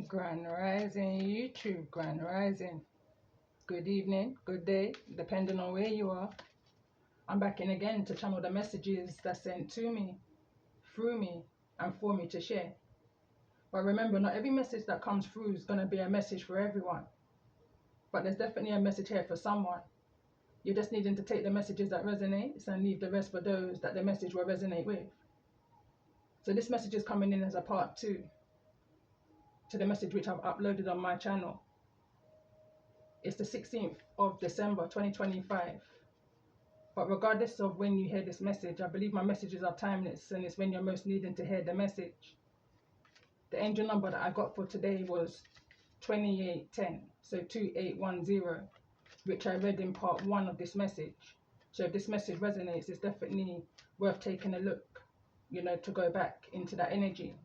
Grand Rising YouTube, Grand Rising. Good evening, good day, depending on where you are. I'm back in again to channel the messages that's sent to me, through me, and for me to share. But remember, not every message that comes through is going to be a message for everyone. But there's definitely a message here for someone. You're just needing to take the messages that resonate and leave the rest for those that the message will resonate with. So this message is coming in as a part 2 to the message which I've uploaded on my channel. It's the 16th of December 2025. But regardless of when you hear this message, I believe my messages are timeless and it's when you're most needing to hear the message. The angel number that I got for today was 2810, so 2810, which I read in part 1 of this message. So if this message resonates, it's definitely worth taking a look, to go back into that energy.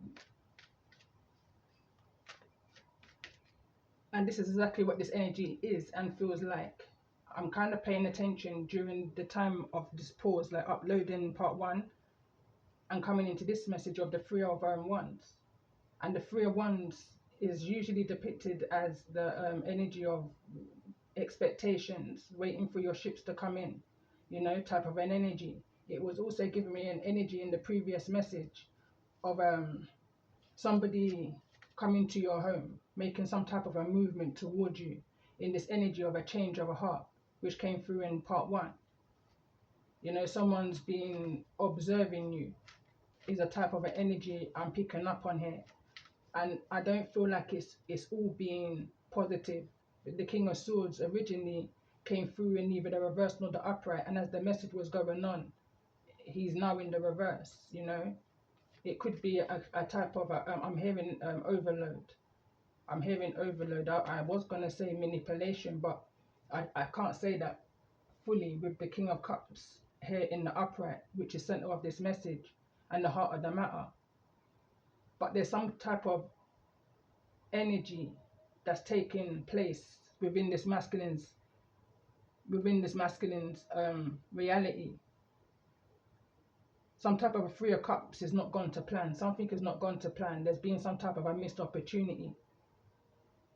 And this is exactly what this energy is and feels like. I'm kind of paying attention during the time of this pause, like uploading part 1 and coming into this message of the Three of Wands. And the Three of Wands is usually depicted as the energy of expectations, waiting for your ships to come in, type of an energy. It was also giving me an energy in the previous message of somebody coming to your home, making some type of a movement towards you in this energy of a change of a heart, which came through in part 1. Someone's been observing you is a type of an energy I'm picking up on here. And I don't feel like it's all being positive. The King of Swords originally came through in neither the reverse nor the upright, and as the message was going on, he's now in the reverse. It could be a type of I'm hearing overload. I'm hearing overload. I was going to say manipulation, but I can't say that fully with the King of Cups here in the upright, which is center of this message and the heart of the matter. But there's some type of energy that's taking place within this masculine's reality. Some type of a Three of Cups is not gone to plan. Something is not gone to plan. There's been some type of a missed opportunity.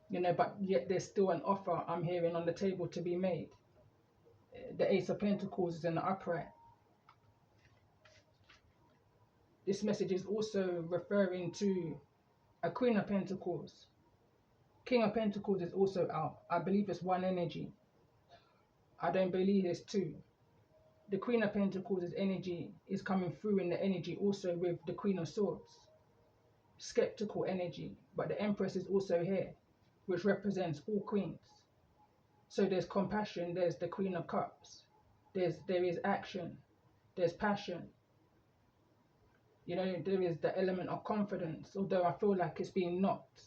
But yet there's still an offer I'm hearing on the table to be made. The Ace of Pentacles is in the upright. This message is also referring to a Queen of Pentacles. King of Pentacles is also out. I believe it's one energy. I don't believe it's two. The Queen of Pentacles' energy is coming through in the energy also with the Queen of Swords. Skeptical energy. But the Empress is also here, which represents all queens. So there's compassion, there's the Queen of Cups. There is action, there's passion. There is the element of confidence, although I feel like it's being knocked,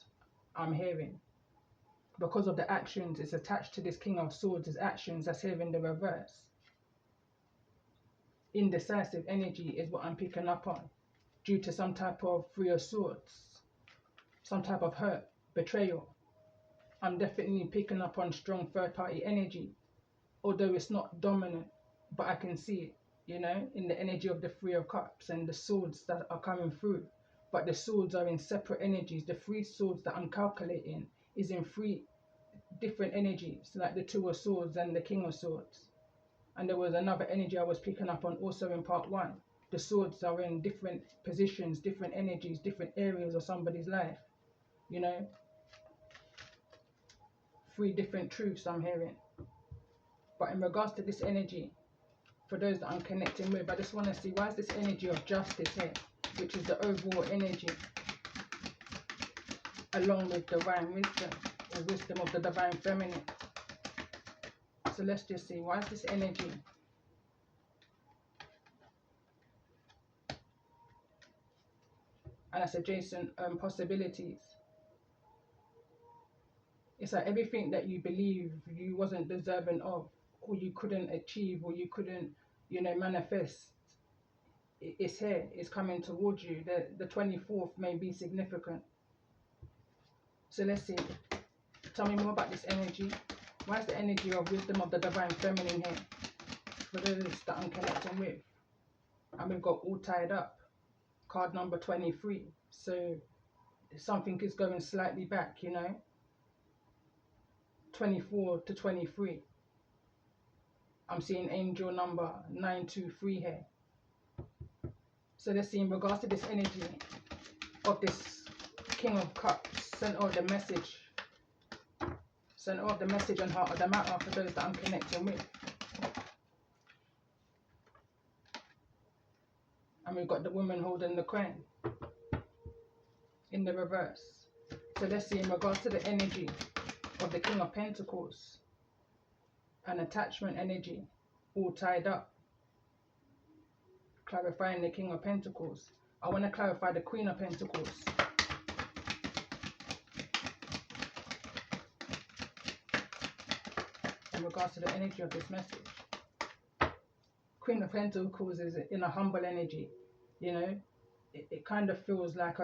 I'm hearing. Because of the actions it's attached to this King of Swords' actions that's here in the reverse. Indecisive energy is what I'm picking up on, due to some type of Three of Swords, some type of hurt, betrayal. I'm definitely picking up on strong third-party energy, although it's not dominant, but I can see it, in the energy of the Three of Cups and the swords that are coming through. But the swords are in separate energies. The 3 swords that I'm calculating is in 3 different energies, like the Two of Swords and the King of Swords. And there was another energy I was picking up on also in part 1. The swords are in different positions, different energies, different areas of somebody's life. 3 different truths I'm hearing. But in regards to this energy, for those that I'm connecting with, I just want to see, why is this energy of justice here, which is the overall energy, along with divine wisdom, or wisdom of the divine feminine. So let's just see, why is this energy? And that's adjacent possibilities. It's like everything that you believe you wasn't deserving of, or you couldn't achieve, or you couldn't, manifest. It's here. It's coming towards you. The 24th may be significant. So let's see. Tell me more about this energy. Why is the energy of wisdom of the divine feminine here? For those that I'm connecting with. And we've got all tied up. Card number 23. So something is going slightly back, you know, 24 to 23. I'm seeing angel number 923 here. So let's see, in regards to this energy of this King of Cups, center of the message and heart of the matter for those that I'm connecting with. And we've got the woman holding the coin in the reverse. So let's see, in regards to the energy of the King of Pentacles and attachment energy, all tied up, clarifying the King of Pentacles. I want to clarify the Queen of Pentacles. In regards to the energy of this message. Queen of Pentacles is in a humble energy, you know. It kind of feels like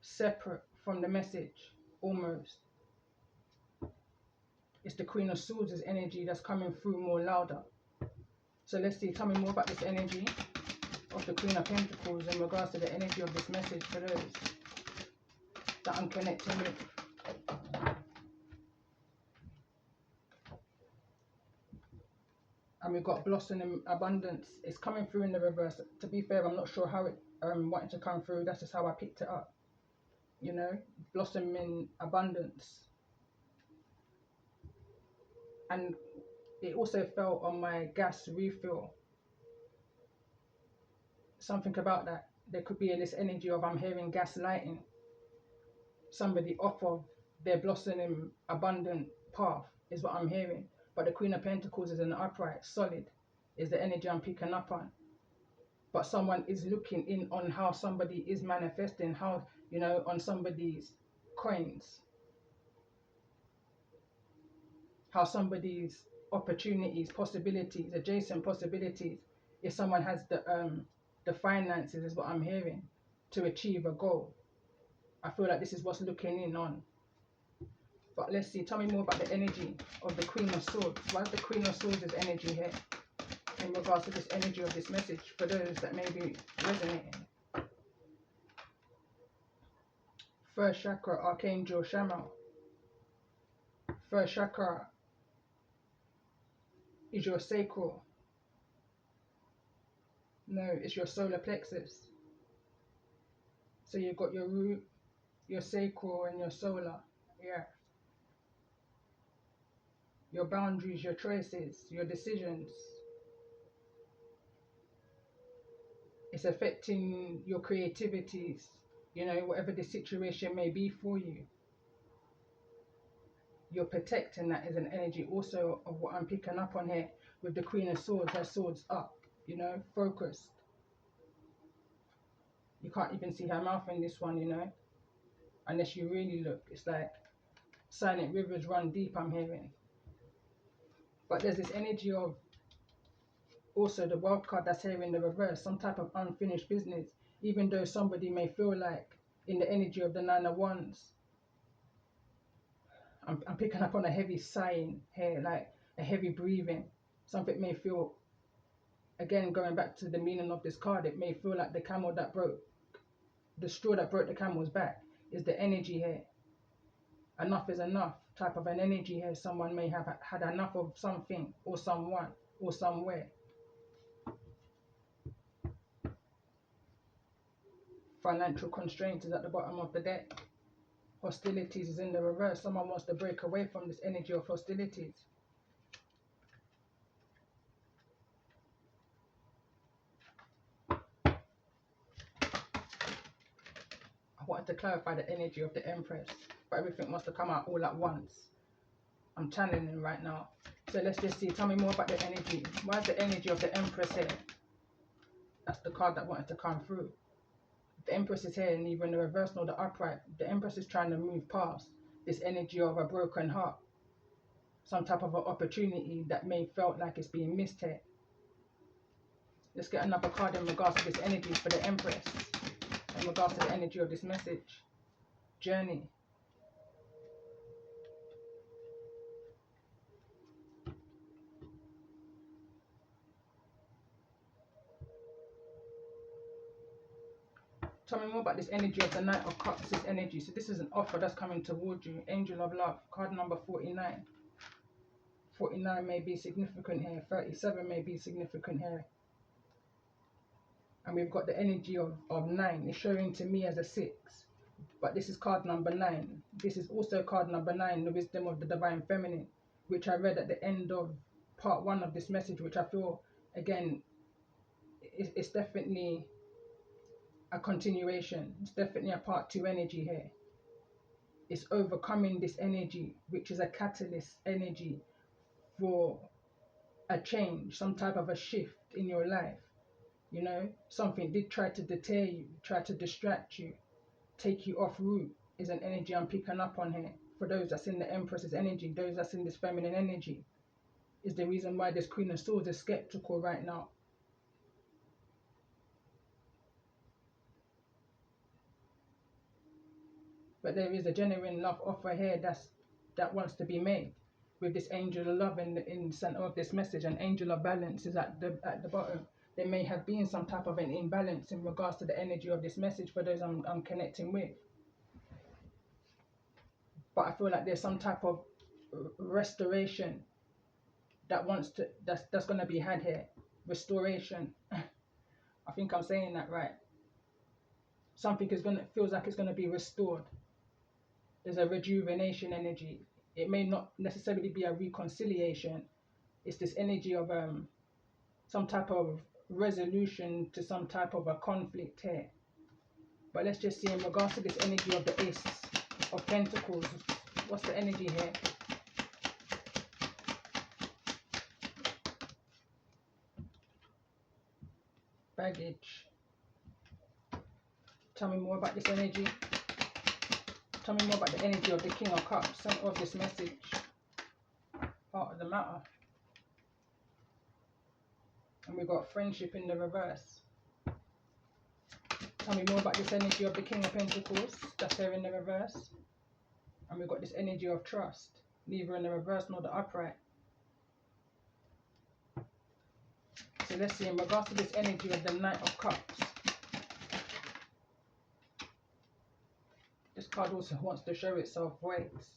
separate from the message, almost. It's the Queen of Swords' energy that's coming through more louder. So let's see, tell me more about this energy of the Queen of Pentacles in regards to the energy of this message for those that I'm connecting with. And we've got blossoming abundance. It's coming through in the reverse. To be fair, I'm not sure how it wanted to come through. That's just how I picked it up. You know, blossoming abundance. And it also fell on my gas refill. Something about that. There could be this energy of I'm hearing gas lighting somebody off of their blossoming abundant path is what I'm hearing. But the Queen of Pentacles is an upright, solid, is the energy I'm picking up on. But someone is looking in on how somebody is manifesting, how, you know, on somebody's coins, how somebody's opportunities, possibilities, adjacent possibilities, if someone has the finances, is what I'm hearing, to achieve a goal. I feel like this is what's looking in on. But let's see, tell me more about the energy of the Queen of Swords. Why is the Queen of Swords' energy here in regards to this energy of this message for those that may be resonating? First chakra, Archangel Shammel. First chakra is your sacral. No, it's your solar plexus. So you've got your root, your sacral, and your solar. Yeah. Your boundaries, your choices, your decisions. It's affecting your creativities, you know, whatever the situation may be for you. You're protecting that as an energy also of what I'm picking up on here with the Queen of Swords, her swords up, you know, focused. You can't even see her mouth in this one, you know, unless you really look. It's like silent rivers run deep, I'm hearing. But there's this energy of also the World card that's here in the reverse, some type of unfinished business, even though somebody may feel like in the energy of the Nine of Wands, I'm picking up on a heavy sighing here, like a heavy breathing. Something may feel, again, going back to the meaning of this card, it may feel like the camel that broke, the straw that broke the camel's back is the energy here. Enough is enough type of an energy here. Someone may have had enough of something or someone or somewhere. Financial constraints is at the bottom of the deck. Hostilities is in the reverse. Someone wants to break away from this energy of hostilities. I wanted to clarify the energy of the Empress, but everything must have come out all at once. I'm channeling right now. So let's just see. Tell me more about the energy. Why is the energy of the Empress here? That's the card that wanted to come through. The Empress is here, neither in the reverse nor the upright. The Empress is trying to move past this energy of a broken heart. Some type of an opportunity that may felt like it's being missed here. Let's get another card in regards to this energy for the Empress. In regards to the energy of this message. Journey. Tell me more about this energy of the Knight of Cups, this energy. So this is an offer that's coming towards you. Angel of Love, card number 49. 49 may be significant here. 37 may be significant here. And we've got the energy of 9. It's showing to me as a 6. But this is card number 9. This is also card number 9, the wisdom of the divine feminine, which I read at the end of part 1 of this message, which I feel, again, it's definitely a continuation. It's definitely a part 2 energy here. It's overcoming this energy, which is a catalyst energy for a change, some type of a shift in your life. You know, something did try to deter you, try to distract you, take you off route, is an energy I'm picking up on here. For those that's in the Empress's energy, those that's in this feminine energy, is the reason why this Queen of Swords is skeptical right now. But there is a genuine love offer here that wants to be made with this angel of love in the center of this message. An angel of balance is at the bottom. There may have been some type of an imbalance in regards to the energy of this message for those I'm connecting with. But I feel like there's some type of restoration that's going to be had here. Restoration. I think I'm saying that right. Something feels like it's going to be restored. There's a rejuvenation energy. It may not necessarily be a reconciliation. It's this energy of some type of resolution to some type of a conflict here. But let's just see in regards to this energy of the Ace of Pentacles. What's the energy here? Baggage. Tell me more about this energy. Tell me more about the energy of the King of Cups, center of this message. Part of the matter. And we've got friendship in the reverse. Tell me more about this energy of the King of Pentacles, that's there in the reverse. And we've got this energy of trust, neither in the reverse nor the upright. So let's see, in regards to this energy of the Knight of Cups. This card also wants to show itself weights.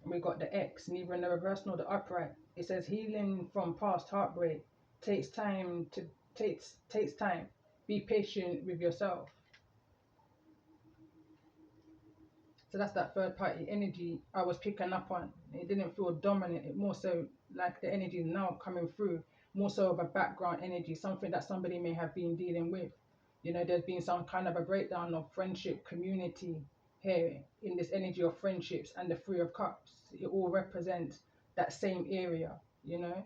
And we've got the X, neither in the reverse nor the upright. It says healing from past heartbreak takes time. Be patient with yourself. So that's that third party energy I was picking up on. It didn't feel dominant. It more so like the energy is now coming through, more so of a background energy, something that somebody may have been dealing with. You know, there's been some kind of a breakdown of friendship, community here in this energy of friendships and the Three of Cups. It all represents that same area, you know,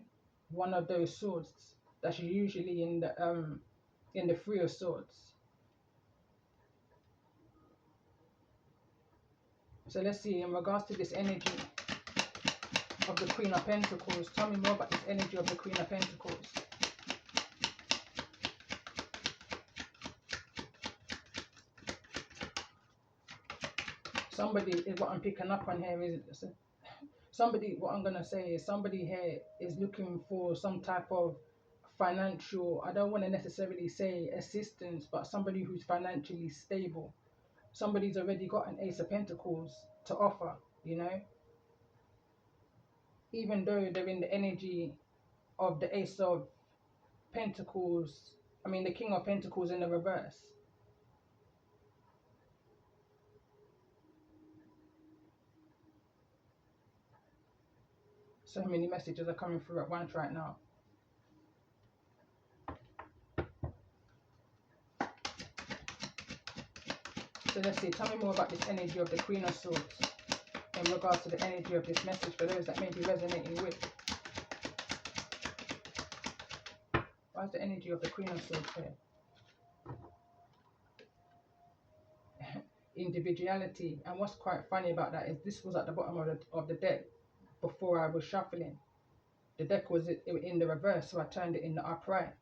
one of those swords that's usually in the Three of Swords. So let's see, in regards to this energy of the Queen of Pentacles, tell me more about this energy of the Queen of Pentacles. Somebody is what I'm picking up on here is somebody, what I'm going to say is somebody here is looking for some type of financial, I don't want to necessarily say assistance, but somebody who's financially stable. Somebody's already got an Ace of Pentacles to offer, you know. Even though they're in the energy of the Ace of Pentacles, I mean the King of Pentacles in the reverse. So many messages are coming through at once right now. So let's see, tell me more about this energy of the Queen of Swords in regards to the energy of this message for those that may be resonating with. Why is the energy of the Queen of Swords here? Individuality. And what's quite funny about that is this was at the bottom of the deck before I was shuffling. The deck was in the reverse, so I turned it in the upright.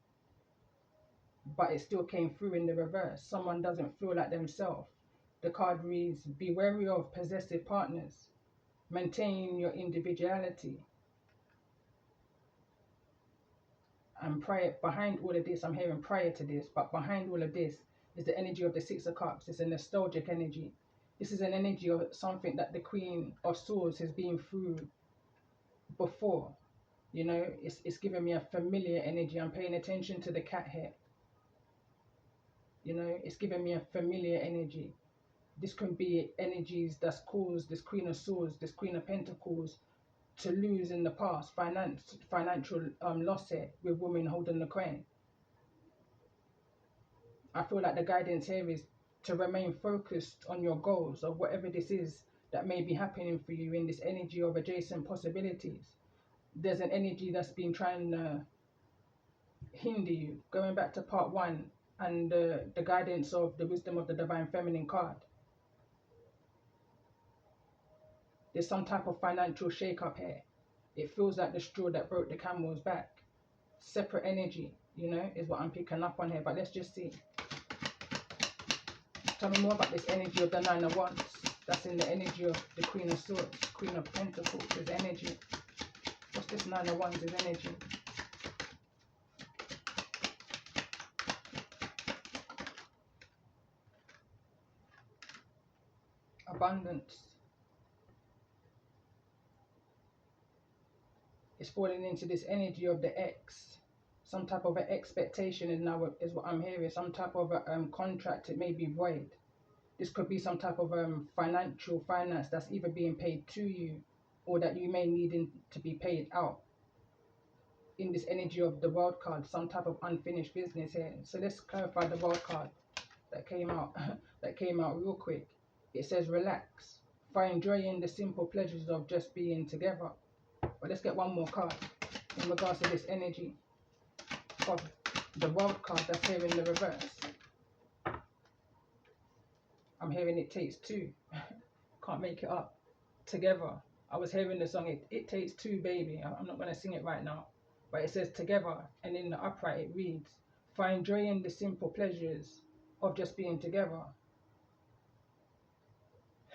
But it still came through in the reverse. Someone doesn't feel like themselves. The card reads, be wary of possessive partners. Maintain your individuality. And prior, behind all of this, I'm hearing prior to this, but behind all of this is the energy of the Six of Cups. It's a nostalgic energy. This is an energy of something that the Queen of Swords has been through before. You know, it's giving me a familiar energy. I'm paying attention to the cat here. You know, it's giving me a familiar energy. This can be energies that's caused this Queen of Swords, this Queen of Pentacles to lose in the past, financial loss here with women holding the coin. I feel like the guidance here is to remain focused on your goals of whatever this is that may be happening for you in this energy of adjacent possibilities. There's an energy that's been trying to hinder you. Going back to part 1 and the guidance of the wisdom of the divine feminine card. There's some type of financial shake-up here. It feels like the straw that broke the camel's back. Separate energy, you know, is what I'm picking up on here. But let's just see. Tell me more about this energy of the Nine of Wands. That's in the energy of the Queen of Swords, Queen of Pentacles, is energy. What's this Nine of Wands' energy? Abundance. It's falling into this energy of the X. Some type of an expectation is what I'm hearing. Some type of a contract. It may be void. This could be some type of finance that's either being paid to you or that you may need to be paid out. In this energy of the World card, some type of unfinished business here. So let's clarify the World card that came out that came out real quick. It says relax. Find joy in the simple pleasures of just being together. But let's get one more card in regards to this energy of the World card that's here in the reverse. I'm hearing it takes two. Can't make it up. Together. I was hearing the song, it takes two, baby. I'm not going to sing it right now. But it says together. And in the upright it reads, find joy in the simple pleasures of just being together.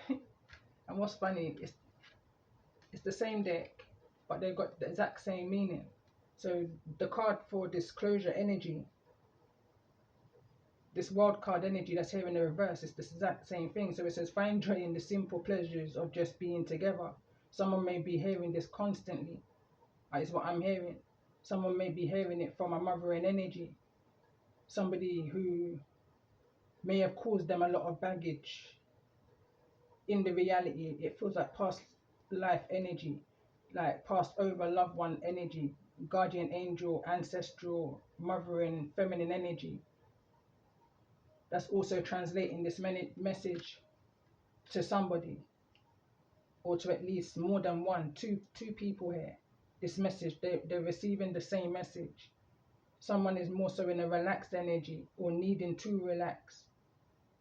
And what's funny, it's the same deck, but they've got the exact same meaning. So the card for disclosure energy, this World card energy that's here in the reverse, is the exact same thing. So it says find joy in the simple pleasures of just being together. Someone may be hearing this constantly. Is what I'm hearing. Someone may be hearing it from a mothering energy. Somebody who may have caused them a lot of baggage. In the reality, it feels like past life energy, like passed over loved one energy, guardian angel, ancestral, mothering, feminine energy. That's also translating this message to somebody, or to at least more than one, two people here. This message, they're receiving the same message. Someone is more so in a relaxed energy or needing to relax.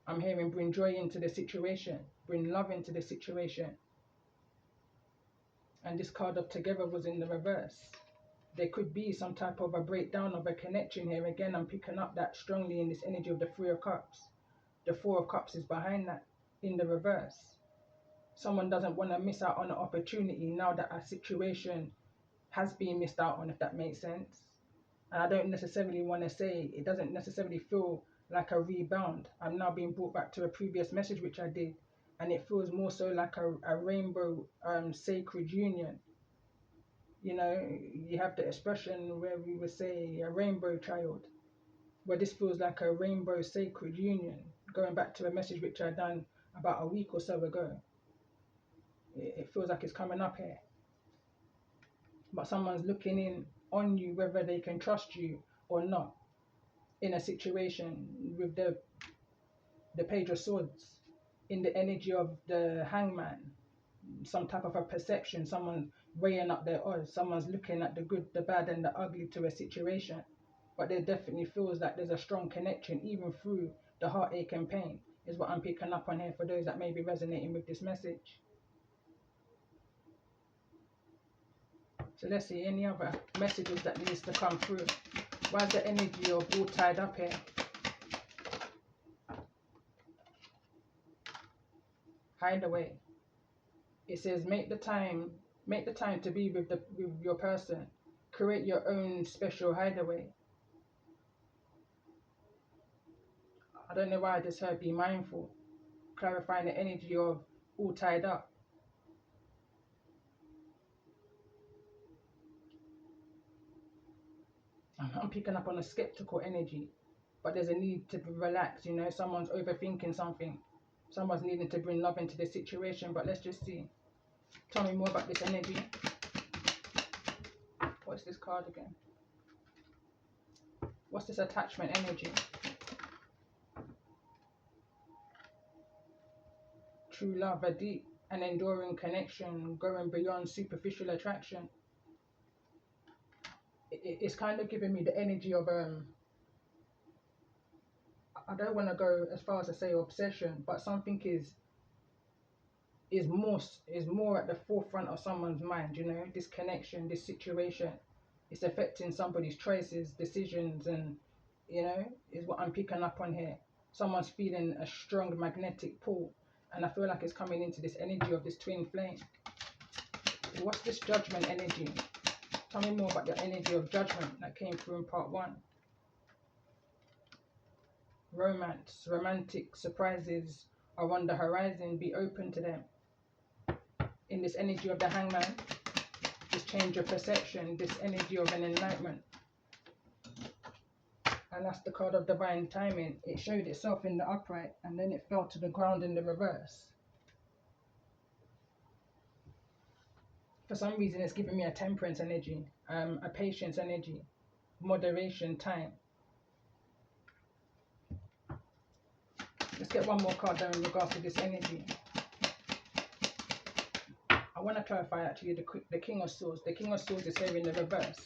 I'm hearing bring joy into the situation, bring love into the situation. And this card of together was in the reverse. There could be some type of a breakdown of a connection here. Again, I'm picking up that strongly in this energy of the Three of Cups. The Four of Cups is behind that in the reverse. Someone doesn't want to miss out on an opportunity now that a situation has been missed out on, if that makes sense. And I don't necessarily want to say, it doesn't necessarily feel like a rebound. I'm now being brought back to a previous message which I did, and it feels more so like a rainbow sacred union. You know, you have the expression where we would say a rainbow child, where this feels like a rainbow sacred union. Going back to a message which I done about a week or so ago. It feels like it's coming up here. But someone's looking in on you, whether they can trust you or not, in a situation with the Page of Swords, in the energy of the Hangman, some type of a perception, someone weighing up their odds, someone's looking at the good, the bad and the ugly to a situation. But there definitely feels like there's a strong connection, even through the heartache and pain, is what I'm picking up on here for those that may be resonating with this message. So let's see any other messages that needs to come through. Why is the energy of all tied up here? Hide away. It says make the time to be with your person. create your own special hideaway. I don't know why I just heard be mindful, clarifying the energy of all tied up. I'm picking up on a skeptical energy, but there's a need to relax, you know, someone's overthinking something. Someone's needing to bring love into the situation, but let's just see. Tell me more about this energy. What's this card again? What's this attachment energy? True love, a deep and enduring connection going beyond superficial attraction. It's kind of giving me the energy of I don't want to go as far as to say obsession, but something is more at the forefront of someone's mind, you know, this connection, this situation. It's affecting somebody's choices, decisions, and you know, is what I'm picking up on here. Someone's feeling a strong magnetic pull, and I feel like it's coming into this energy of this twin flame. What's this judgment energy? Tell me more about the energy of judgment that came through in part 1. Romance, romantic surprises are on the horizon. Be open to them. In this energy of the hangman, this change of perception, this energy of an enlightenment. And that's the card of divine timing. It showed itself in the upright and then it fell to the ground in the reverse. For some reason, it's giving me a temperance energy, a patience energy, moderation, time. Let's get one more card there in regards to this energy. I want to clarify actually the King of Swords. The King of Swords is here in the reverse.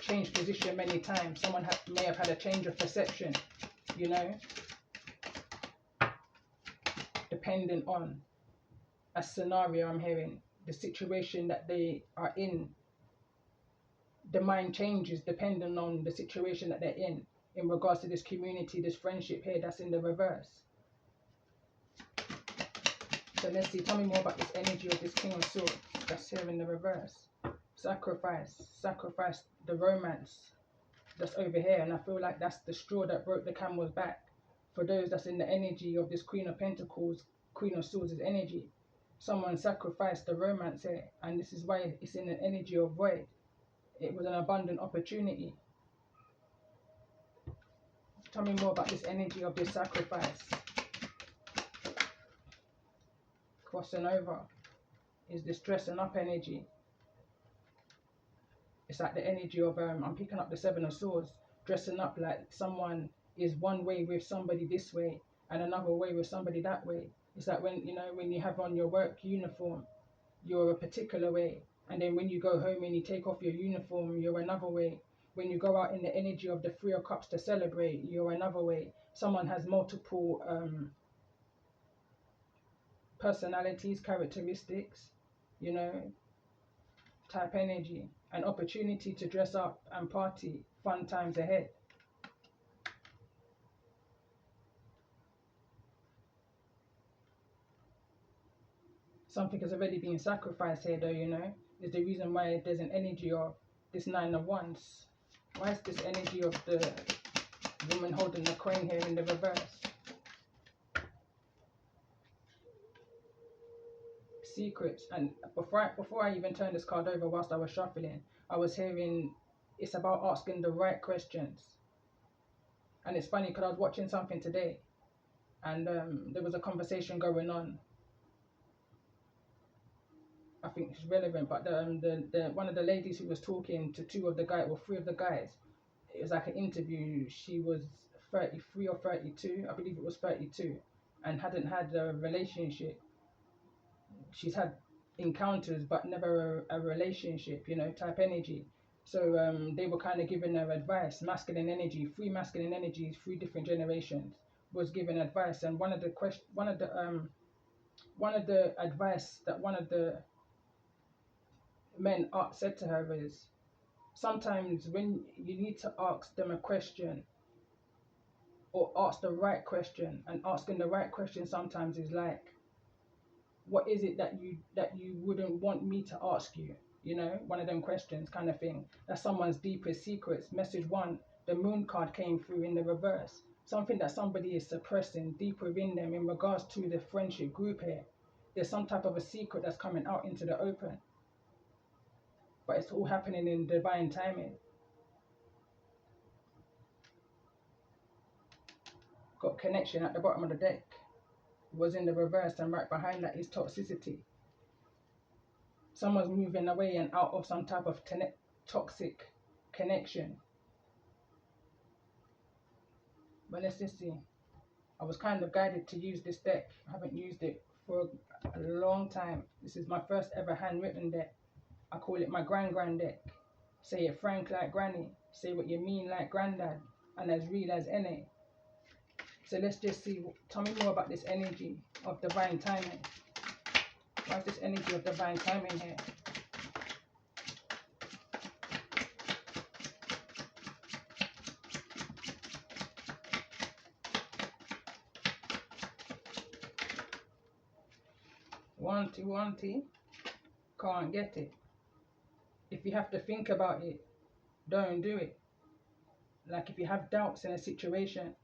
Changed position many times. Someone may have had a change of perception, you know, depending on a scenario. I'm hearing the situation that they are in. The mind changes depending on the situation that they're in regards to this community, this friendship here that's in the reverse. So let's see, tell me more about this energy of this King of Swords that's here in the reverse. Sacrifice the romance that's over here, and I feel like that's the straw that broke the camel's back. For those that's in the energy of this Queen of Pentacles, Queen of Swords' energy, someone sacrificed the romance here, and this is why it's in an energy of void. It was an abundant opportunity. Tell me more about this energy of this sacrifice. Crossing over is this dressing up energy. It's like the energy of I'm picking up the Seven of Swords, dressing up like someone is one way with somebody this way and another way with somebody that way. It's like when, you know, when you have on your work uniform, you're a particular way, and then when you go home and you take off your uniform, you're another way. When you go out in the energy of the Three of Cups to celebrate, you're another way. Someone has multiple personalities, characteristics, you know, type energy, an opportunity to dress up and party, fun times ahead. Something has already been sacrificed here though, you know, is the reason why there's an energy of this Nine of Wands. Why is this energy of the woman holding the coin here in the reverse? Secrets. And before I even turned this card over whilst I was shuffling, I was hearing it's about asking the right questions. And it's funny because I was watching something today and there was a conversation going on. I think it's relevant, but the one of the ladies who was talking to two of the guys, or three of the guys, it was like an interview. She was 33 or 32, I believe it was 32, and hadn't had a relationship. She's had encounters, but never a relationship, you know, type energy. So they were kind of giving her advice, masculine energy, three masculine energies, three different generations was given advice, and one of the advice that one of the men said to her is, sometimes when you need to ask them a question or ask the right question, and asking the right question sometimes is like, what is it that you wouldn't want me to ask you? You know, one of them questions kind of thing. That's someone's deepest secrets. Message 1, the moon card came through in the reverse. Something that somebody is suppressing deep within them in regards to the friendship group here. There's some type of a secret that's coming out into the open. But it's all happening in divine timing. Got connection at the bottom of the deck. Was in the reverse, and right behind that is toxicity. Someone's moving away and out of some type of toxic connection. But let's just see. I was kind of guided to use this deck. I haven't used it for a long time. This is my first ever handwritten deck. I call it my gran deck. Say it frank like granny. Say what you mean like granddad. And as real as any. So let's just see. Tell me more about this energy of divine timing. Why is this energy of divine timing here? Wanty, can't get it. If you have to think about it, don't do it. Like if you have doubts in a situation,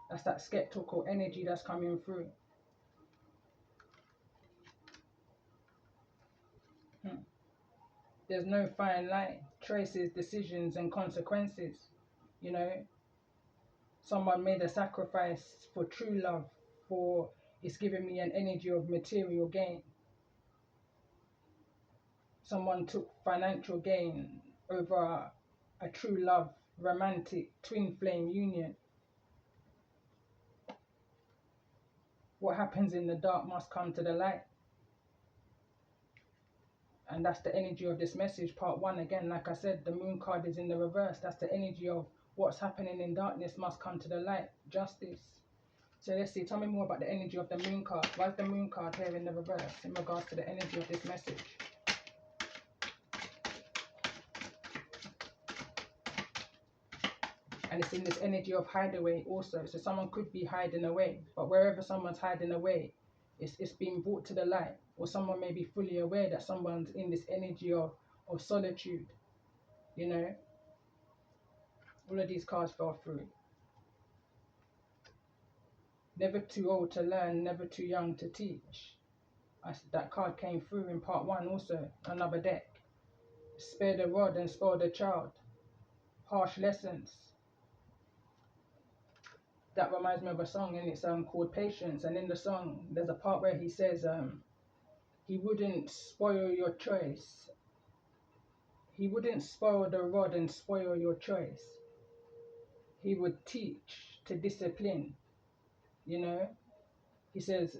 that's that skeptical energy that's coming through. There's no fine line. Choices, decisions, and consequences. You know, someone made a sacrifice for true love, for it's giving me an energy of material gain. Someone took financial gain over a true love, romantic, twin flame union. What happens in the dark must come to the light. And that's the energy of this message, part 1. Again, like I said, the moon card is in the reverse. That's the energy of what's happening in darkness must come to the light. Justice. So let's see. Tell me more about the energy of the moon card. Why is the moon card here in the reverse in regards to the energy of this message? And it's in this energy of hideaway also. So someone could be hiding away. But wherever someone's hiding away, it's being brought to the light. Or someone may be fully aware that someone's in this energy of solitude. You know? All of these cards fell through. Never too old to learn, never too young to teach. That card came through in part 1 also, another deck. Spare the rod and spoil the child. Harsh lessons. That reminds me of a song, and it's called Patience. And in the song, there's a part where he says he wouldn't spoil your choice. He wouldn't spoil the rod and spoil your choice. He would teach to discipline. You know, he says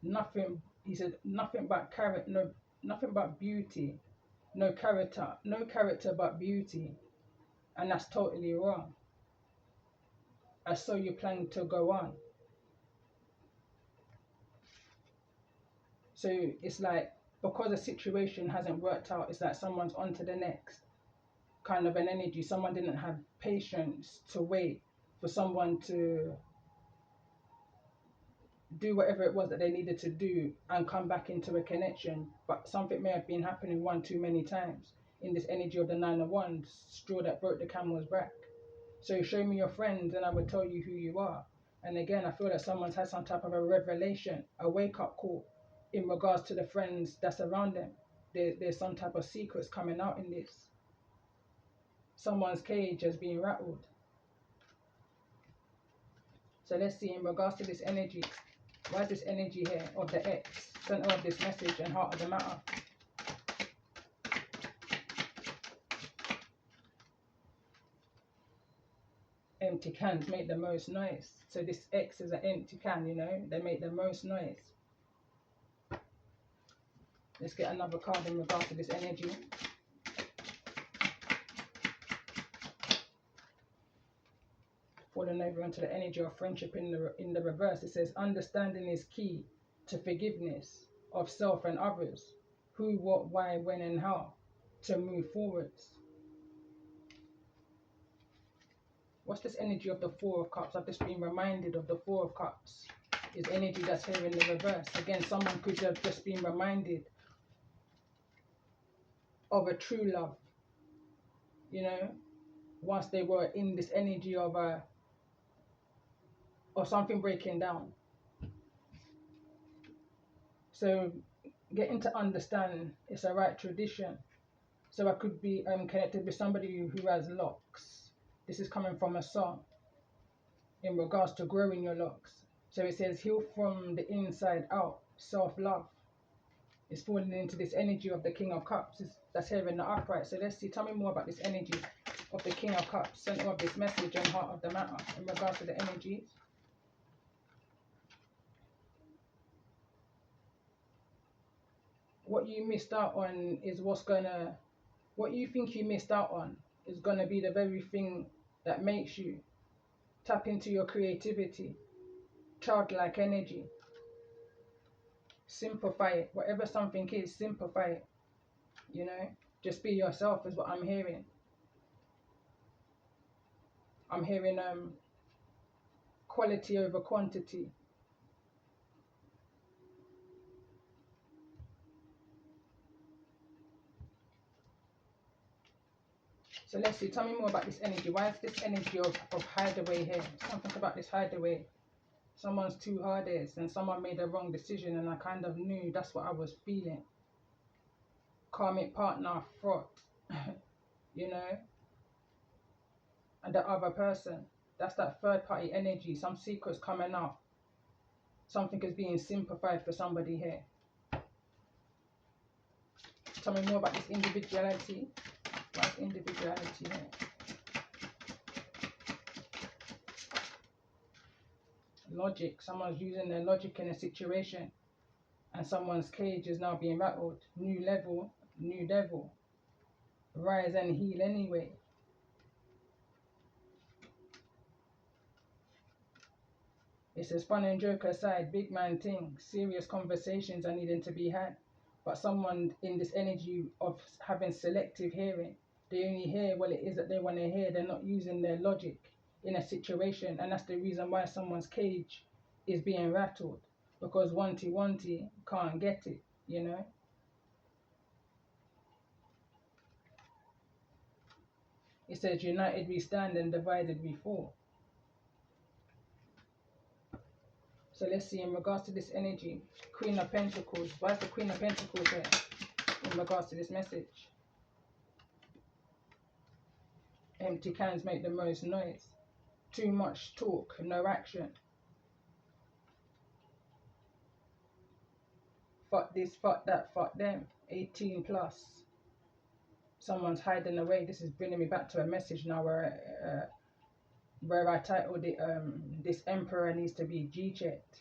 nothing. He said nothing but character, no, nothing but beauty, no character but beauty, and that's totally wrong. And so you plan to go on. So it's like because a situation hasn't worked out, it's like someone's on to the next kind of an energy. Someone didn't have patience to wait for someone to do whatever it was that they needed to do and come back into a connection, but something may have been happening one too many times in this energy of the 9 of Wands, straw that broke the camel's back. So show me your friends and I will tell you who you are. And again, I feel that someone's had some type of a revelation, a wake-up call in regards to the friends that's around them. There's some type of secrets coming out in this. Someone's cage has been rattled. So let's see in regards to this energy. Why is this energy here of the X, center of this message and heart of the matter? Empty cans make the most noise. So this X is an empty can, you know, they make the most noise. Let's get another card in regards to this energy. Falling over into the energy of friendship in the reverse. It says understanding is key to forgiveness of self and others. Who, what, why, when, and how to move forwards. What's this energy of the Four of Cups? I've just been reminded of the Four of Cups. Is energy that's here in the reverse. Again, someone could have just been reminded of a true love, you know, once they were in this energy of something breaking down. So getting to understand it's a right tradition. So I could be connected with somebody who has locks. This is coming from a song in regards to growing your locks. So it says, heal from the inside out, self-love. It's falling into this energy of the King of Cups. That's here in the upright. So let's see, tell me more about this energy of the King of Cups, center of this message and heart of the matter in regards to the energies. What you missed out on is what you think you missed out on is gonna be the very thing that makes you tap into your creativity, childlike energy. Simplify it. Whatever something is, simplify it. You know, just be yourself is what I'm hearing. I'm hearing quality over quantity. So let's see, tell me more about this energy. Why is this energy of hideaway here? Something about this hideaway. Someone's too hard is and someone made a wrong decision and I kind of knew that's what I was feeling. Karmic partner, fraud, you know, and the other person. That's that third party energy. Some secrets coming up. Something is being simplified for somebody here. Tell me more about this individuality. What's individuality here? Logic. Someone's using their logic in a situation and someone's cage is now being rattled. New level, new devil. Rise and heal anyway. It says fun and joke aside, big man thing. Serious conversations are needing to be had. But someone in this energy of having selective hearing, they only hear what it is that they want to hear. They're not using their logic in a situation. And that's the reason why someone's cage is being rattled. Because wanty can't get it, you know. It says united we stand and divided we fall. So let's see in regards to this energy. Queen of Pentacles. Why is the Queen of Pentacles here in regards to this message? Empty cans make the most noise. Too much talk, no action. Fuck this, fuck that, fuck them. 18 plus. Someone's hiding away. This is bringing me back to a message now where I titled it, this emperor needs to be G-checked.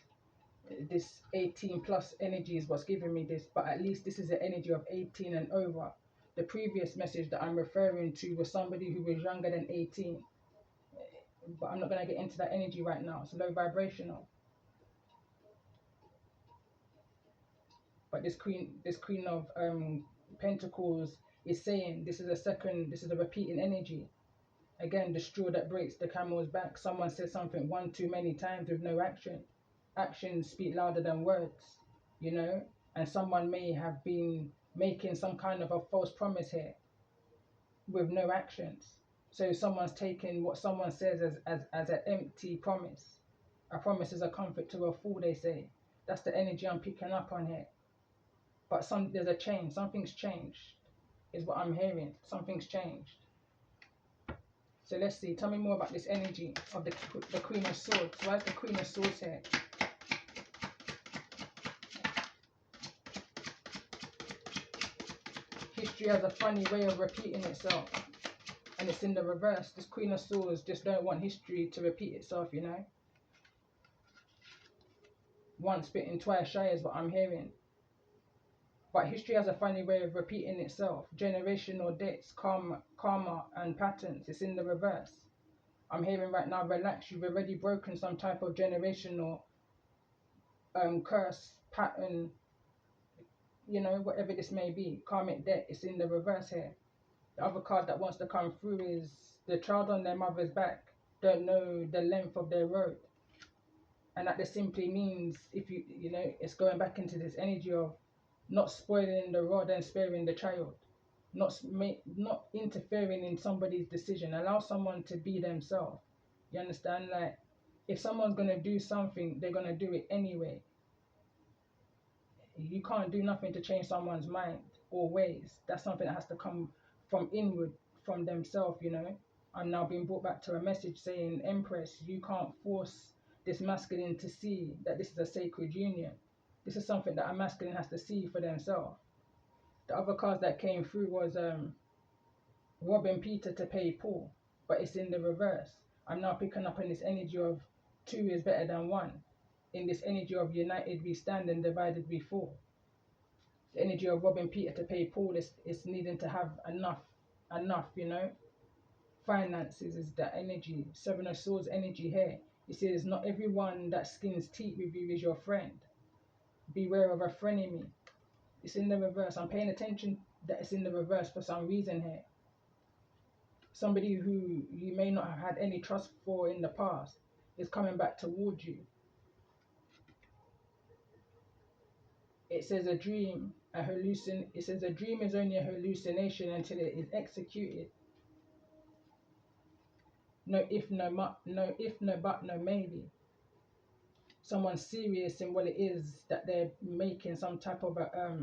This 18 plus energy is what's giving me this, but at least this is the energy of 18 and over. The previous message that I'm referring to was somebody who was younger than 18. But I'm not going to get into that energy right now. It's low vibrational. But this queen of Pentacles is saying this is a repeating energy. Again, the straw that breaks the camel's back. Someone says something one too many times with no action. Actions speak louder than words, you know. And someone may have been making some kind of a false promise here with no actions. So someone's taking what someone says as an empty promise. A promise is a comfort to a fool, they say. That's the energy I'm picking up on here. But there's a change. Something's changed, is what I'm hearing. Something's changed. So let's see. Tell me more about this energy of the Queen of Swords. Why is the Queen of Swords here? History has a funny way of repeating itself. And it's in the reverse. This Queen of Swords just don't want history to repeat itself, you know. Once bitten, twice shy is what I'm hearing. But history has a funny way of repeating itself. Generational debts, karma and patterns. It's in the reverse. I'm hearing right now, relax. You've already broken some type of generational curse, pattern, you know, whatever this may be. Karmic debt. It's in the reverse here. The other card that wants to come through is the child on their mother's back. Don't know the length of their road. And that just simply means if you know, it's going back into this energy of not spoiling the rod and sparing the child. not interfering in somebody's decision. Allow someone to be themselves. You understand? Like, if someone's gonna do something, they're gonna do it anyway. You can't do nothing to change someone's mind or ways. That's something that has to come from inward, from themselves, you know. I'm now being brought back to a message saying, Empress, you can't force this masculine to see that this is a sacred union. This is something that a masculine has to see for themselves. The other cards that came through was robbing Peter to pay Paul, but it's in the reverse. I'm now picking up on this energy of two is better than one. In this energy of united we stand and divided we fall. The energy of robbing Peter to pay Paul is needing to have enough, you know. Finances is that energy. Seven of Swords energy here. It says not everyone that skins teeth with you is your friend. Beware of a frenemy. It's in the reverse. I'm paying attention that it's in the reverse for some reason here. Somebody who you may not have had any trust for in the past is coming back towards you. It says a dream, it says a dream is only a hallucination until it is executed. No if, no but, no maybe. Someone's serious in what it is that they're making, some type of a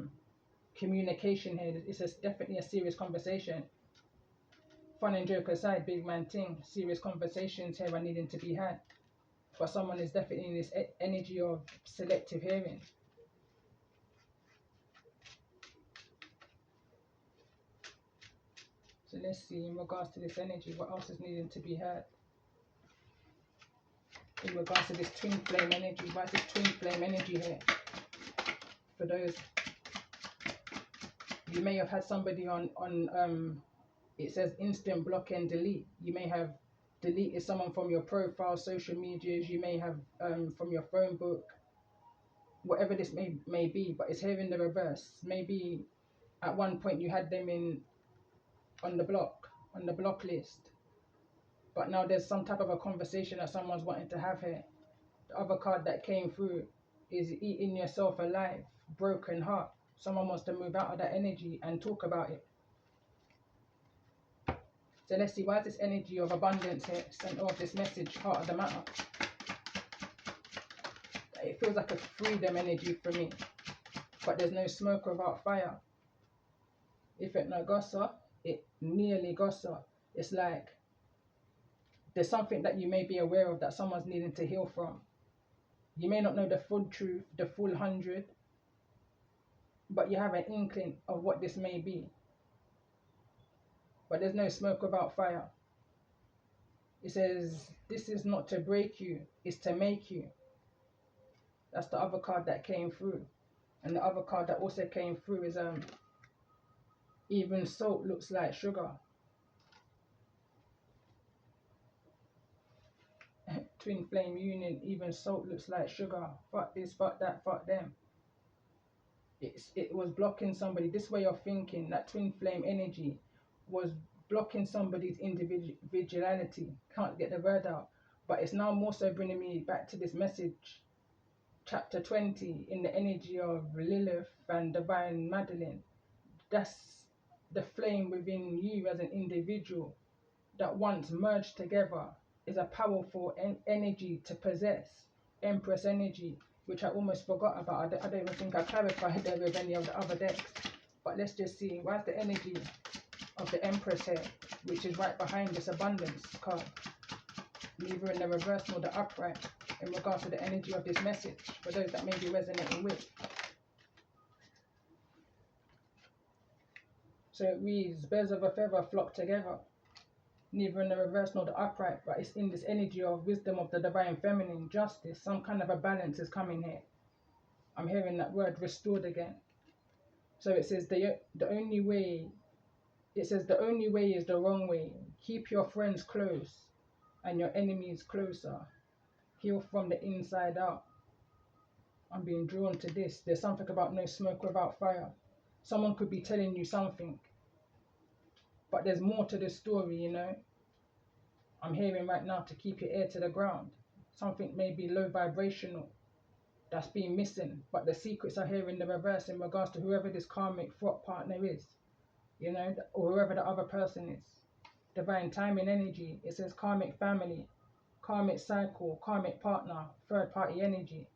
communication here. It's definitely a serious conversation. Fun and joke aside, big man thing, serious conversations here are needing to be had. But someone is definitely in this energy of selective hearing. So let's see, in regards to this energy, what else is needing to be heard? In regards to this twin flame energy, why is this twin flame energy here? For those, you may have had somebody on it says instant block and delete. You may have deleted someone from your profile, social medias. You may have from your phone book, whatever this may be. But it's here in the reverse. Maybe at one point you had them on the block list. But now there's some type of a conversation that someone's wanting to have here. The other card that came through is eating yourself alive, broken heart. Someone wants to move out of that energy and talk about it. So let's see, why is this energy of abundance here sent off this message, heart of the matter? It feels like a freedom energy for me, but there's no smoke without fire. If it no gossa, it nearly gossa. It's like there's something that you may be aware of that someone's needing to heal from. You may not know the full truth, the full 100, but you have an inkling of what this may be. But there's no smoke without fire. It says, this is not to break you, it's to make you. That's the other card that came through. And the other card that also came through is even salt looks like sugar. Twin flame union, even salt looks like sugar. Fuck this, fuck that, fuck them. It was blocking somebody. This way of thinking, that twin flame energy was blocking somebody's individuality. Can't get the word out. But it's now more so bringing me back to this message, chapter 20, in the energy of Lilith and Divine Madeline. That's the flame within you as an individual that once merged together is a powerful energy to possess. Empress energy, which I almost forgot about. I don't even think I clarified there with any of the other decks. But let's just see, why is the energy of the Empress here, which is right behind this abundance card, neither in the reverse nor the upright, in regards to the energy of this message, for those that may be resonating with. So it reads, birds of a feather flock together, neither in the reverse nor the upright, but it's in this energy of wisdom of the divine feminine, justice. Some kind of a balance is coming here. I'm hearing that word restored again. So it says the only way, it says the only way is the wrong way. Keep your friends close and your enemies closer. Heal from the inside out. I'm being drawn to this. There's something about no smoke without fire. Someone could be telling you something, but there's more to the story, you know. I'm hearing right now to keep your ear to the ground. Something may be low vibrational that's been missing, but the secrets are here in the reverse in regards to whoever this karmic thought partner is. you know, or whoever the other person is. Divine timing energy. It says karmic family, karmic cycle, karmic partner, third party energy.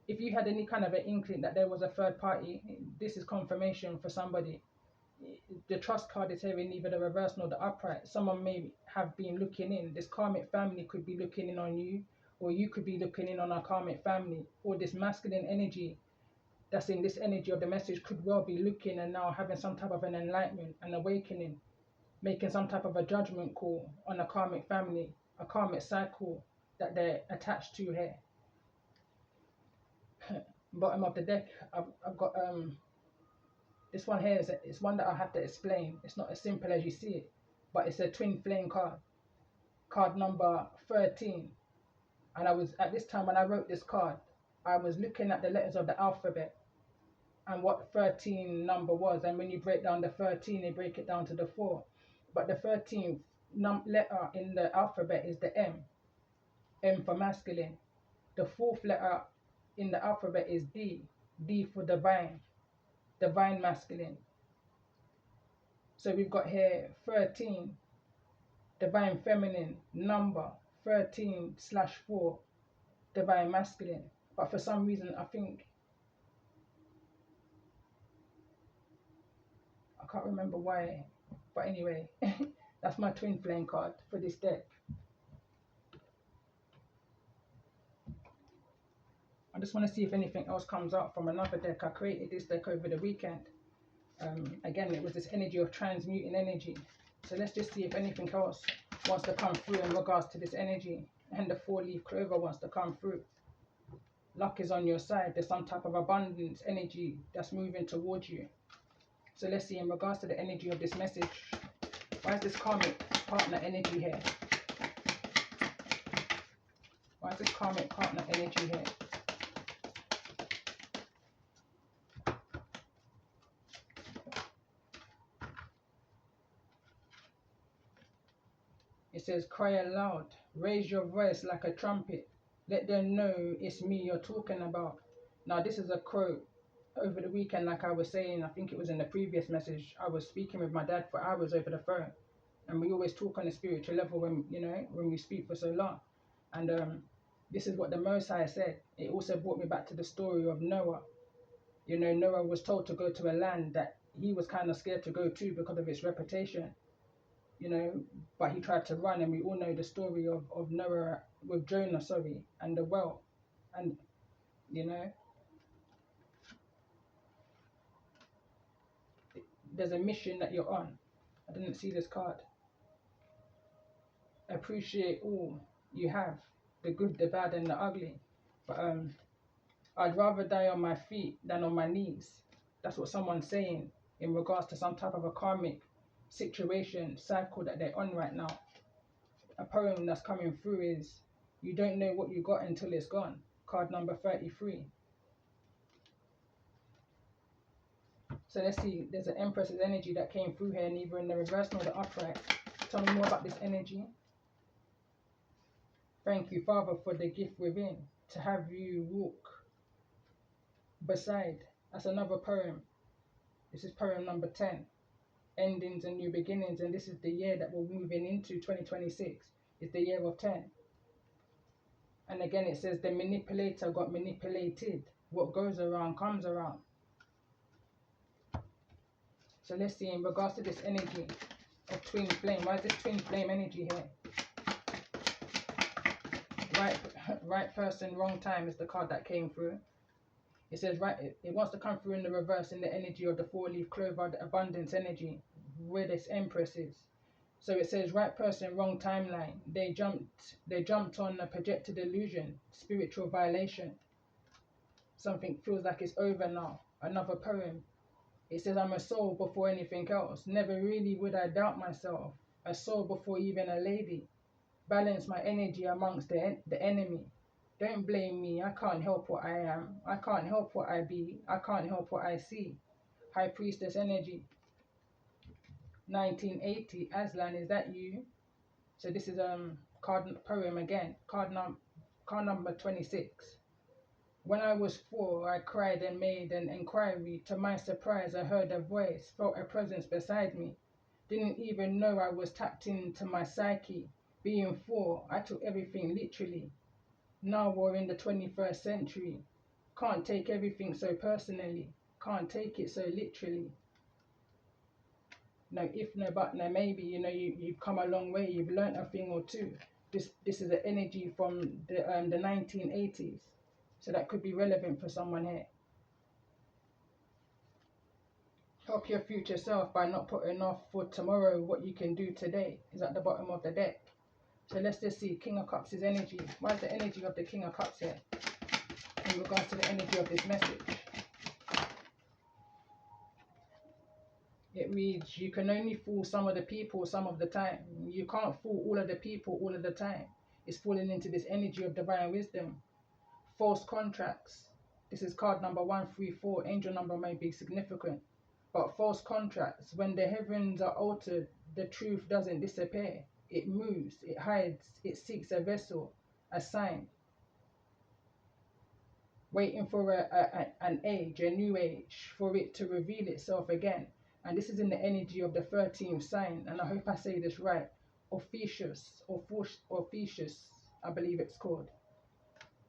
If you had any kind of an inkling that there was a third party, this is confirmation for somebody. The trust card is here in either the reverse nor the upright. Someone may have been looking in. This karmic family could be looking in on you, or you could be looking in on a karmic family, or this masculine energy that's in this energy of the message could well be looking and now having some type of an enlightenment, an awakening, making some type of a judgment call on a karmic family, a karmic cycle that they're attached to here. Bottom of the deck, I've got this one here is one that I have to explain. It's not as simple as you see it, but it's a twin flame card, card number 13. And I was, at this time when I wrote this card, I was looking at the letters of the alphabet and what 13 number was. And when you break down the 13, they break it down to the 4. But the 13th letter in the alphabet is the M, M for masculine. The 4th letter in the alphabet is D, D for divine, divine masculine. So we've got here 13, divine feminine, number 13/4, divine masculine. But for some reason, I think, I can't remember why, but anyway, that's my twin flame card for this deck. I just want to see if anything else comes out from another deck. I created this deck over the weekend. Again, it was this energy of transmuting energy. So let's just see if anything else wants to come through in regards to this energy. And the 4-leaf clover wants to come through. Luck is on your side. There's some type of abundance energy that's moving towards you. So let's see in regards to the energy of this message. Why is this karmic partner energy here? Why is this karmic partner energy here? It says, cry aloud, raise your voice like a trumpet. Let them know it's me you're talking about. Now, this is a quote over the weekend, like I was saying, I think it was in the previous message. I was speaking with my dad for hours over the phone. And we always talk on a spiritual level when, you know, when we speak for so long. And this is what the Most High said. It also brought me back to the story of Noah. You know, Noah was told to go to a land that he was kind of scared to go to because of its reputation. You know, but he tried to run, and we all know the story of Noah with Jonah, and the well. And, you know, there's a mission that you're on. I didn't see this card. Appreciate all you have, the good, the bad, and the ugly. But I'd rather die on my feet than on my knees. That's what someone's saying in regards to some type of a karmic situation, cycle that they're on right now. A poem that's coming through is, you don't know what you got until it's gone. Card number 33. So let's see, there's an Empress's energy that came through here, neither in the reverse nor the upright. Tell me more about this energy. Thank you, Father, for the gift within, to have you walk beside. That's another poem. This is poem number 10. Endings and new beginnings, and this is the year that we're moving into. 2026 is the year of 10. And again, it says the manipulator got manipulated. What goes around comes around. So let's see in regards to this energy of twin flame. Why is this twin flame energy here? Right person, wrong time is the card that came through. It says it wants to come through in the reverse, in the energy of the 4-leaf clover, the abundance energy, where this Empress is. So it says right person, wrong timeline. They jumped on a projected illusion, spiritual violation. Something feels like it's over now. Another poem. It says, I'm a soul before anything else. Never really would I doubt myself. A soul before even a lady. Balance my energy amongst the enemy. Don't blame me. I can't help what I am. I can't help what I be. I can't help what I see. High Priestess energy. 1980. Aslan, is that you? So this is card poem again. Card number 26. When I was 4, I cried and made an inquiry. To my surprise, I heard a voice, felt a presence beside me. Didn't even know I was tapped into my psyche. Being 4, I took everything literally. Now we're in the 21st century. Can't take everything so personally. Can't take it so literally. No if, no but, no maybe. You've come a long way. You've learnt a thing or two. This is the energy from the 1980s. So that could be relevant for someone here. Help your future self by not putting off for tomorrow what you can do today is at the bottom of the deck. So let's just see King of Cups' energy. Why is the energy of the King of Cups here in regards to the energy of this message? It reads, you can only fool some of the people some of the time. You can't fool all of the people all of the time. It's falling into this energy of divine wisdom. False contracts. This is card number 134. Angel number may be significant. But false contracts, when the heavens are altered, the truth doesn't disappear. It moves, it hides, it seeks a vessel, a sign. Waiting for an age, a new age, for it to reveal itself again. And this is in the energy of the 13th sign, and I hope I say this right. Orpheus, I believe it's called.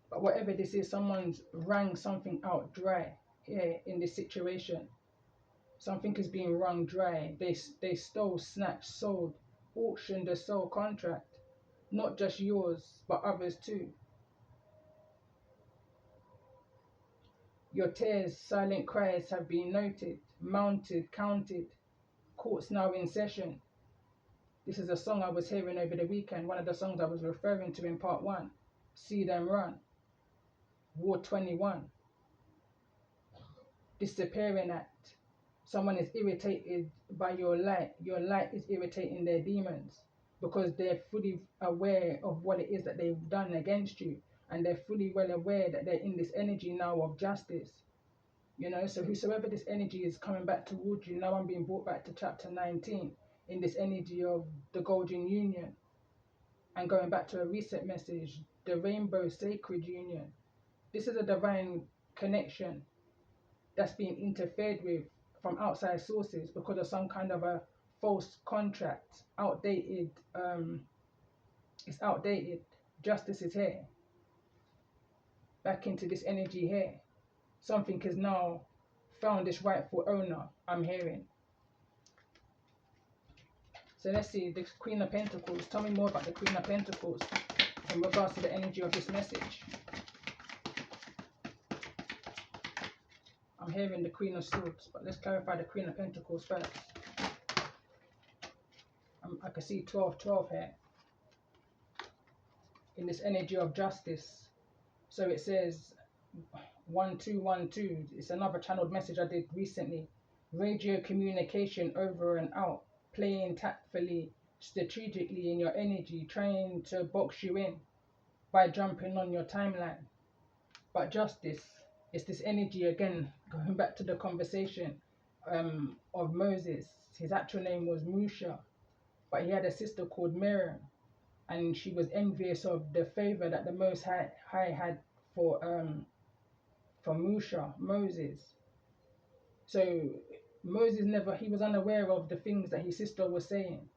But whatever this is, someone's wrung something out dry here in this situation. Something is being wrung dry. They stole, snatched, sold, auctioned a soul contract. Not just yours, but others too. Your tears, silent cries have been noted, mounted, counted. Courts now in session. This is a song I was hearing over the weekend. One of the songs I was referring to in part 1. See Them Run. War 21. Disappearing Act. Someone is irritated by your light. Your light is irritating their demons because they're fully aware of what it is that they've done against you, and they're fully well aware that they're in this energy now of justice. So whosoever this energy is coming back towards you, now I'm being brought back to chapter 19 in this energy of the Golden Union, and going back to a recent message, the Rainbow Sacred Union. This is a divine connection that's being interfered with from outside sources because of some kind of a false contract, outdated. It's outdated. Justice is here. Back into this energy here. Something has now found its rightful owner, I'm hearing. So let's see, the Queen of Pentacles. Tell me more about the Queen of Pentacles in regards to the energy of this message. I'm hearing the Queen of Swords, but let's clarify the Queen of Pentacles first. I can see 12-12 here in this energy of justice. So it says 1212. It's another channeled message I did recently. Radio communication over and out, playing tactfully, strategically in your energy, trying to box you in by jumping on your timeline. But justice, it's this energy again, going back to the conversation of Moses. His actual name was Musha, but he had a sister called Miriam, and she was envious of the favor that the Most High had for Musha, Moses. So Moses he was unaware of the things that his sister was saying,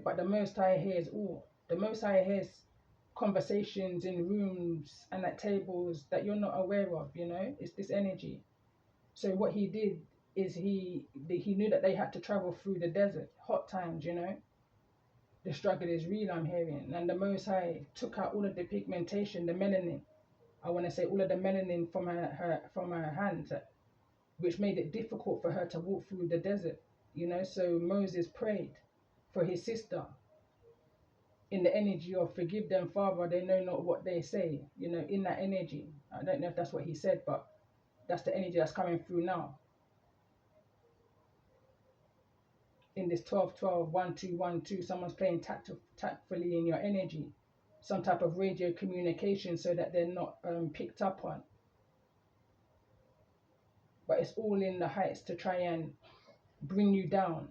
but the Most High hears all. The Most High hears conversations in rooms and at tables that you're not aware of, it's this energy. So what he did is he knew that they had to travel through the desert, hot times, the struggle is real, I'm hearing. And the Most High took out all of the pigmentation, the melanin, I want to say all of the melanin from her hands, which made it difficult for her to walk through the desert, So Moses prayed for his sister in the energy of forgive them, Father, they know not what they say, in that energy. I don't know if that's what he said, but that's the energy that's coming through now. In this 12-12, 1-2-1-2, someone's playing tactfully in your energy. Some type of radio communication so that they're not picked up on. But it's all in the heights to try and bring you down,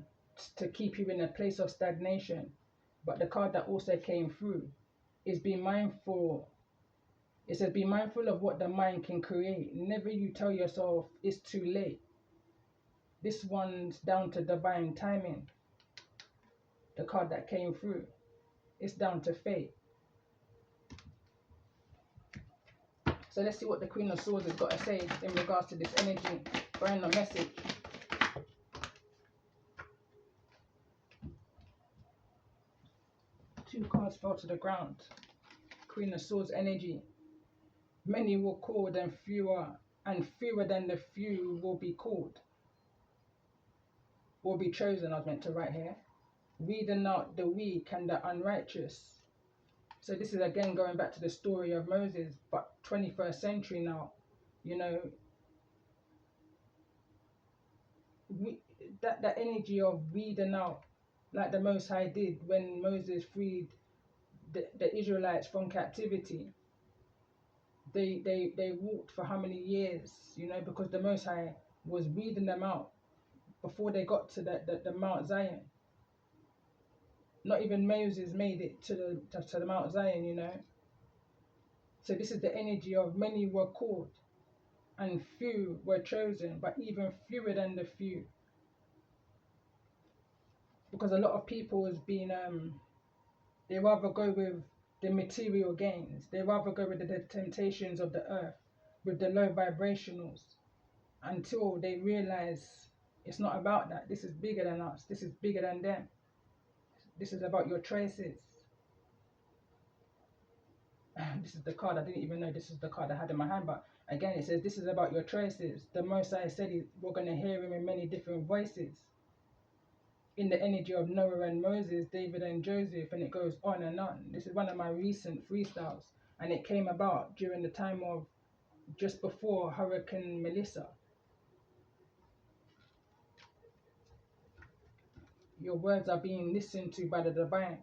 to keep you in a place of stagnation. But the card that also came through is be mindful It says, be mindful of what the mind can create. Never you tell yourself it's too late. This one's down to divine timing. The card that came through. It's down to fate. So let's see what the Queen of Swords has got to say in regards to this energy. Burn a message. Two cards fell to the ground. Queen of Swords energy. Many will called and fewer than the few will be called. Will be chosen, I was meant to write here. Weeding out the weak and the unrighteous. So this is again going back to the story of Moses, but 21st century now. You know, that energy of weeding out, like the Most High did when Moses freed the Israelites from captivity. They walked for how many years, you know, because the Most High was weeding them out before they got to the Mount Zion. Not even Moses made it to the Mount Zion, you know. So this is the energy of many were called and few were chosen, but even fewer than the few. Because a lot of people has been they rather go with the material gains. They rather go with the temptations of the earth, with the low vibrationals, until they realize it's not about that. This is bigger than us. This is bigger than them. This is about your choices. This is the card. I didn't even know this is the card I had in my hand. But again, it says this is about your choices. The Most High said we're going to hear him in many different voices. In the energy of Noah and Moses, David and Joseph, and it goes on and on. This is one of my recent freestyles. And it came about during the time of just before Hurricane Melissa. Your words are being listened to by the divine.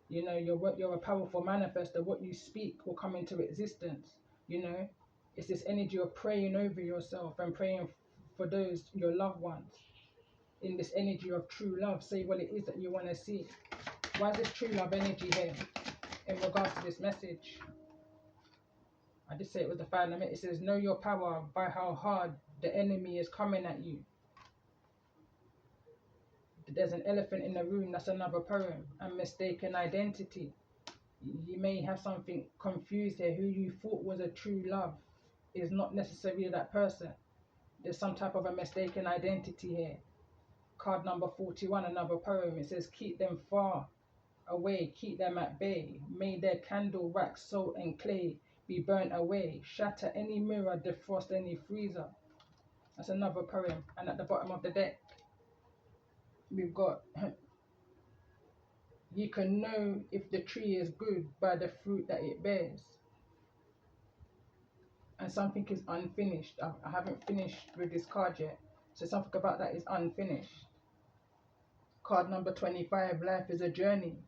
You know, you're a powerful manifester. What you speak will come into existence. You know, it's this energy of praying over yourself and praying for those, your loved ones. In this energy of true love, say what it is that you want to see. Why is this true love energy here in regards to this message? I did say it was the final minute. It says, know your power by how hard the enemy is coming at you. There's an elephant in the room, that's another poem. And mistaken identity. You may have something confused here. Who you thought was a true love is not necessarily that person. There's some type of a mistaken identity here. Card number 41, another poem. It says, keep them far away, keep them at bay. May their candle wax, salt and clay be burnt away. Shatter any mirror, defrost any freezer. That's another poem. And at the bottom of the deck, we've got, you can know if the tree is good by the fruit that it bears. And something is unfinished. I haven't finished with this card yet. So something about that is unfinished. Card number 25, life is a journey.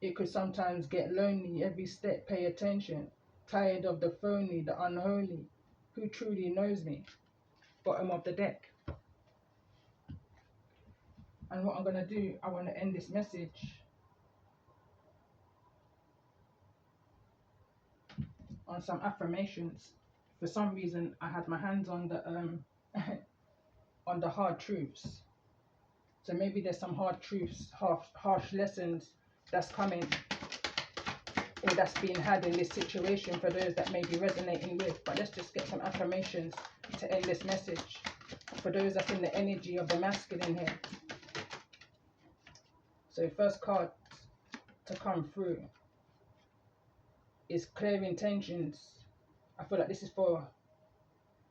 It could sometimes get lonely. Every step, pay attention. Tired of the phony, the unholy. Who truly knows me? Bottom of the deck. And what I'm going to do, I want to end this message on some affirmations. For some reason, I had my hands on the on the hard truths. So maybe there's some hard truths, harsh lessons that's coming, or that's being had in this situation for those that may be resonating with. But let's just get some affirmations to end this message for those that's in the energy of the masculine here. So first card to come through is clear intentions. I feel like this is for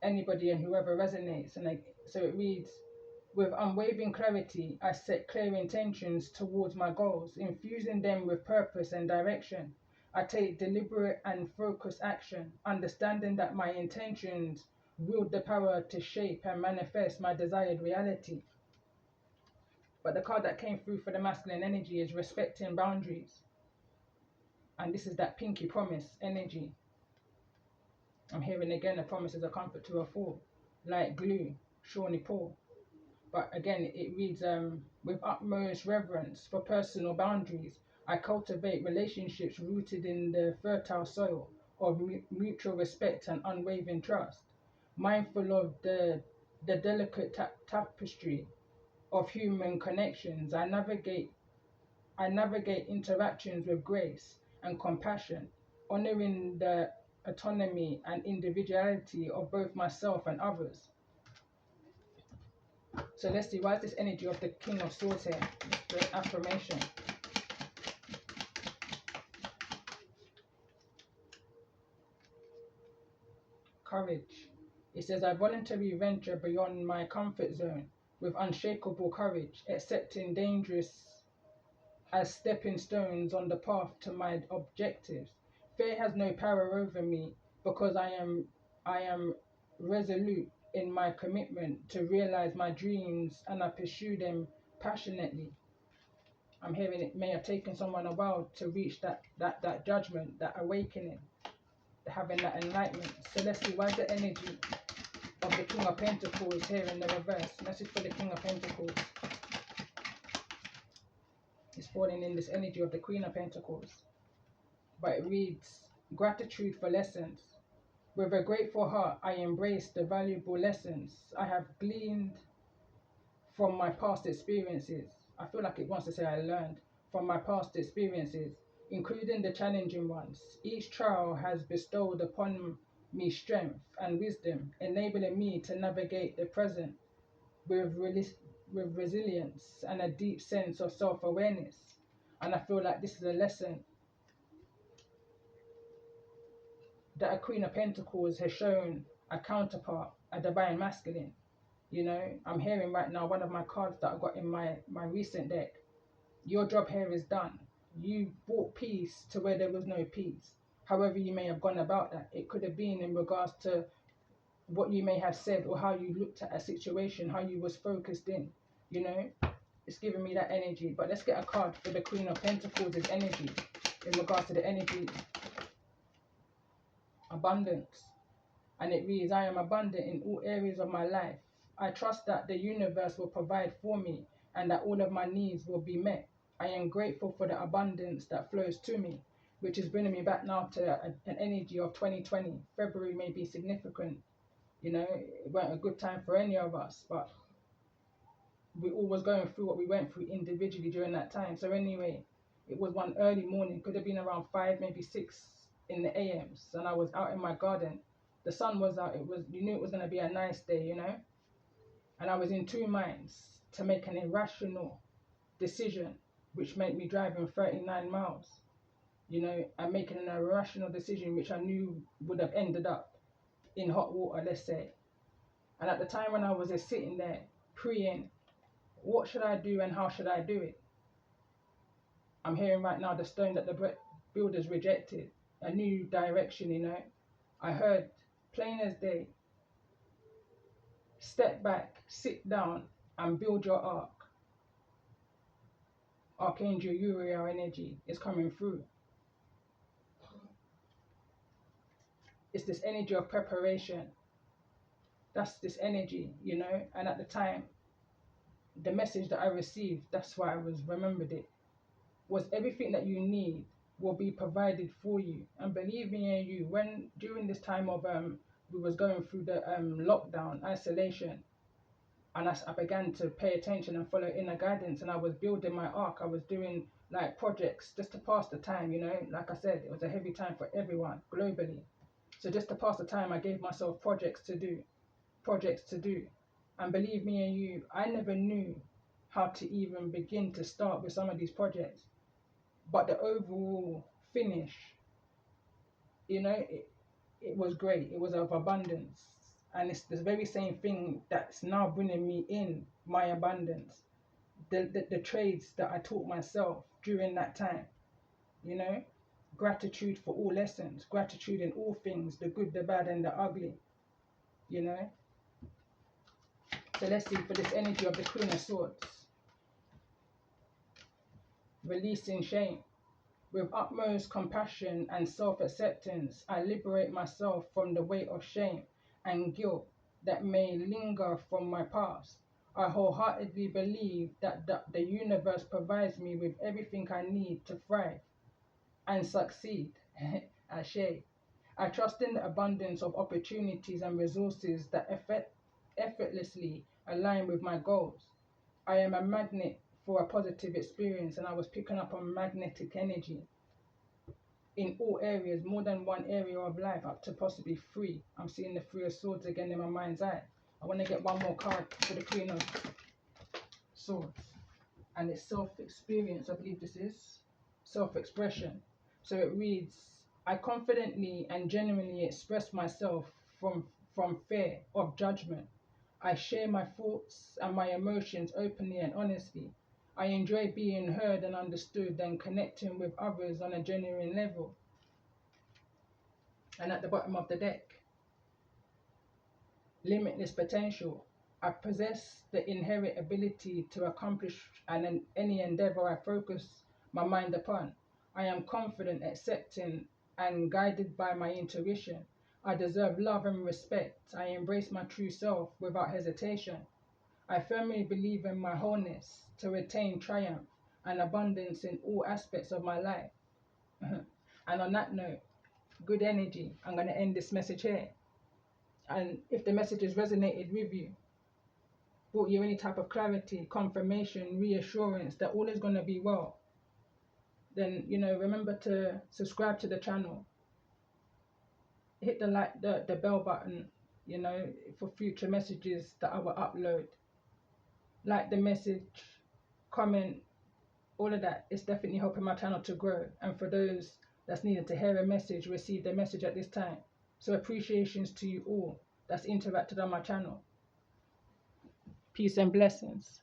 anybody and whoever resonates. And so it reads, with unwavering clarity, I set clear intentions towards my goals, infusing them with purpose and direction. I take deliberate and focused action, understanding that my intentions wield the power to shape and manifest my desired reality. But the card that came through for the masculine energy is respecting boundaries. And this is that pinky promise energy. I'm hearing again, a promise is a comfort to a fool. Like glue, Shawnee Paul. But again, it reads, with utmost reverence for personal boundaries, I cultivate relationships rooted in the fertile soil, of mutual respect and unwavering trust. Mindful of the delicate tapestry of human connections, I navigate interactions with grace and compassion, honoring the autonomy and individuality of both myself and others. So let's see, why is this energy of the King of Swords here? The affirmation. Courage. It says, I voluntarily venture beyond my comfort zone with unshakable courage, accepting dangerous as stepping stones on the path to my objectives. Fear has no power over me because I am resolute in my commitment to realize my dreams and I pursue them passionately. I'm hearing it may have taken someone a while to reach that judgment, that awakening, having that enlightenment. So let's see, why is the energy of the King of Pentacles here in the reverse? Message for the King of Pentacles. It's falling in this energy of the Queen of Pentacles. But it reads, gratitude for lessons. With a grateful heart, I embrace the valuable lessons I have gleaned from my past experiences. I feel like it wants to say I learned from my past experiences, including the challenging ones. Each trial has bestowed upon me strength and wisdom, enabling me to navigate the present with, with resilience and a deep sense of self-awareness. And I feel like this is a lesson that a Queen of Pentacles has shown a counterpart, a divine masculine. You know, I'm hearing right now one of my cards that I got in my recent deck. Your job here is done. You brought peace to where there was no peace. However you may have gone about that. It could have been in regards to what you may have said or how you looked at a situation, how you was focused in. You know, it's giving me that energy. But let's get a card for the Queen of Pentacles' energy in regards to the energy abundance. And it reads, I am abundant in all areas of my life. I trust that the universe will provide for me and that all of my needs will be met. I am grateful for the abundance that flows to me, which is bringing me back now to an energy of 2020. February may be significant. You know, it weren't a good time for any of us, but we all was going through what we went through individually during that time. So anyway, it was one early morning, could have been around 5, maybe 6 in the AMs, and I was out in my garden. The sun was out. It was, you knew it was going to be a nice day, you know. And I was in two minds to make an irrational decision, which made me driving 39 miles, you know, and making an irrational decision, which I knew would have ended up in hot water, let's say. And at the time when I was just sitting there praying, what should I do and how should I do it? I'm hearing right now the stone that the builders rejected, a new direction, you know. I heard plain as day, step back, sit down, and build your ark. Archangel Uriel energy is coming through. It's this energy of preparation. That's this energy, you know. And at the time, the message that I received, that's why I was remembered it, was everything that you need will be provided for you. And believe me and you, when during this time of we was going through the lockdown, isolation, and I began to pay attention and follow inner guidance, and I was building my ark. I was doing like projects just to pass the time, you know. Like I said, it was a heavy time for everyone globally. So just to pass the time, I gave myself projects to do. And believe me and you, I never knew how to even begin to start with some of these projects. But the overall finish, you know, it was great. It was of abundance. And it's the very same thing that's now bringing me in my abundance. The trades that I taught myself during that time, you know, gratitude for all lessons, gratitude in all things, the good, the bad, and the ugly, you know. So let's see, for this energy of the Queen of Swords, releasing shame. With utmost compassion and self-acceptance, I liberate myself from the weight of shame and guilt that may linger from my past. I wholeheartedly believe that the universe provides me with everything I need to thrive and succeed. Ashe. I trust in the abundance of opportunities and resources that effortlessly align with my goals. I am a magnet for a positive experience, and I was picking up on magnetic energy in all areas, more than one area of life, up to possibly three. I'm seeing the Three of Swords again in my mind's eye. I want to get one more card for the Queen of Swords. And it's self-experience, I believe this is. Self-expression. So it reads, I confidently and genuinely express myself from fear of judgment. I share my thoughts and my emotions openly and honestly. I enjoy being heard and understood and connecting with others on a genuine level. And at the bottom of the deck, limitless potential. I possess the inherent ability to accomplish any endeavor I focus my mind upon. I am confident, accepting, and guided by my intuition. I deserve love and respect. I embrace my true self without hesitation. I firmly believe in my wholeness to attain triumph and abundance in all aspects of my life. And on that note, good energy. I'm going to end this message here. And if the message has resonated with you, brought you any type of clarity, confirmation, reassurance that all is going to be well, then, remember to subscribe to the channel, hit the bell button, for future messages that I will upload. Like the message, comment, all of that. It's definitely helping my channel to grow. And for those that's needed to hear a message, receive the message at this time. So appreciations to you all that's interacted on my channel. Peace and blessings.